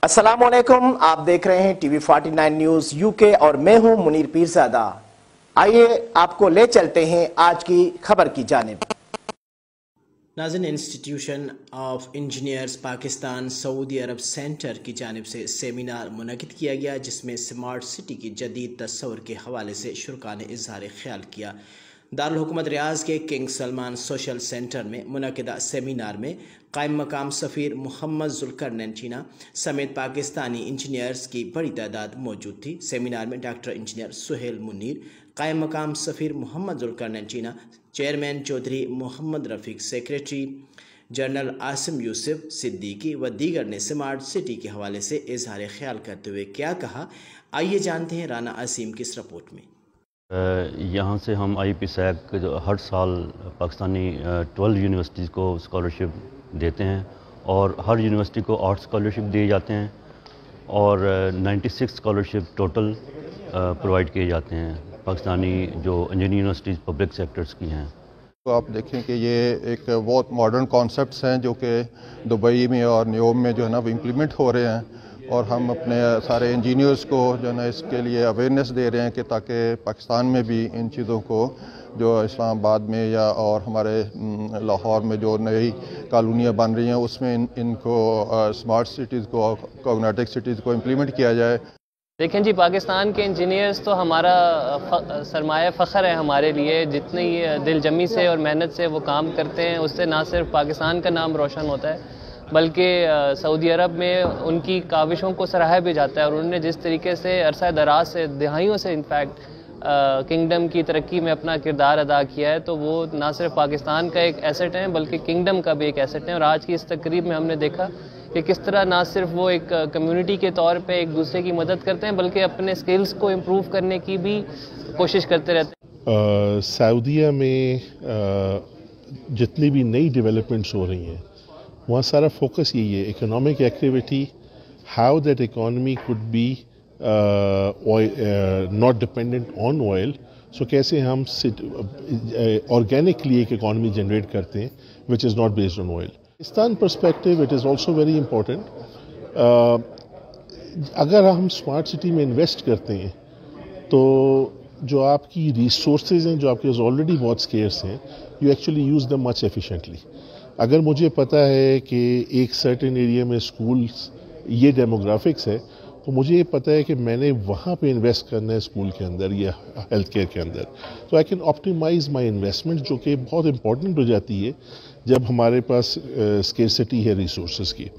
अस्सलामुअलैकुम, आप देख रहे हैं टीवी 49 न्यूज यूके और मैं हूं मुनीर पीरजादा। आइए आपको ले चलते हैं आज की खबर की जानिब। नाज़रीन, institution of engineers Pakistan Saudi Arab centre की जानिब से सेमिनार मुनक़िद किया गया, जिसमें स्मार्ट सिटी की जदीद तस्वुर के हवाले से शुरका ने इज़हार ख्याल किया। दारुल हुकूमत रियाज के किंग सलमान सोशल सेंटर में मुनक़िदा सेमिनार में कायम मकाम सफ़ीर मोहम्मद ज़ुल्करनैन चीना समेत पाकिस्तानी इंजीनियर्स की बड़ी तादाद मौजूद थी। सेमिनार में डॉक्टर इंजीनियर सुहेल मुनीर, कायम मकाम सफ़ीर मोहम्मद ज़ुल्करनैन चीना, चेयरमैन चौधरी मोहम्मद रफ़ीक, सेक्रेटरी जनरल आसिम यूसुफ सिद्दीकी व दीगर ने स्मार्ट सिटी के हवाले से इज़हार ख्याल करते हुए क्या कहा, आइए जानते हैं राना असीम की इस रिपोर्ट में। यहाँ से हम IPSAC हर साल पाकिस्तानी 12 यूनिवर्सिटीज़ को स्कॉलरशिप देते हैं और हर यूनिवर्सिटी को 8 स्कॉलरशिप दिए जाते हैं और 96 स्कॉलरशिप टोटल प्रोवाइड किए जाते हैं पाकिस्तानी जो इंजीनियरिंग यूनिवर्सिटीज़ पब्लिक सेक्टर्स की हैं। तो आप देखें कि ये एक बहुत मॉडर्न कॉन्सेप्ट्स हैं जो कि दुबई में और न्यूयॉर्क में जो है ना वो इम्प्लीमेंट हो रहे हैं, और हम अपने सारे इंजीनियर्स को जो है ना इसके लिए अवेयरनेस दे रहे हैं कि ताकि पाकिस्तान में भी इन चीज़ों को जो इस्लामाबाद में या और हमारे लाहौर में जो नई कॉलोनियाँ बन रही हैं उसमें इनको स्मार्ट सिटीज़ को, कॉग्निटिव सिटीज़ को इम्प्लीमेंट किया जाए। देखें जी, पाकिस्तान के इंजीनियर्स तो हमारा सरमाया फ़ख्र है हमारे लिए। जितनी दिलजमी से और मेहनत से वो काम करते हैं उससे ना सिर्फ पाकिस्तान का नाम रोशन होता है बल्कि सऊदी अरब में उनकी काविशों को सराहा भी जाता है। और उन्होंने जिस तरीके से अरसा दराज से दहाइयों से इनफैक्ट किंगडम की तरक्की में अपना किरदार अदा किया है, तो वो ना सिर्फ पाकिस्तान का एक एसेट है बल्कि किंगडम का भी एक एसेट है। और आज की इस तकरीब में हमने देखा कि किस तरह ना सिर्फ वो एक कम्युनिटी के तौर पे एक दूसरे की मदद करते हैं बल्कि अपने स्किल्स को इम्प्रूव करने की भी कोशिश करते रहते हैं। सऊदीया में जितनी भी नई डेवलपमेंट्स हो रही हैं वहाँ सारा फोकस यही है, economic activity, how that economy could be not dependent on oil. So कैसे हम ऑर्गेनिकली एक इकोनॉमी जनरेट करते हैं which is not based on oil. Pakistan perspective it is also very important. अगर हम स्मार्ट सिटी में इन्वेस्ट करते हैं तो जो आपकी रिसोर्सेज हैं जो आपके पास ऑलरेडी बहुत स्केर्स हैं, यू एक्चुअली यूज़ दम मच एफिशिएंटली। अगर मुझे पता है कि एक सर्टेन एरिया में स्कूल्स ये डेमोग्राफिक्स है तो मुझे ये पता है कि मैंने वहाँ पे इन्वेस्ट करना है स्कूल के अंदर या हेल्थ केयर के अंदर, तो I can optimise my investment, जो कि बहुत इंपॉर्टेंट हो जाती है जब हमारे पास स्केर्सिटी है रिसोर्सेज की।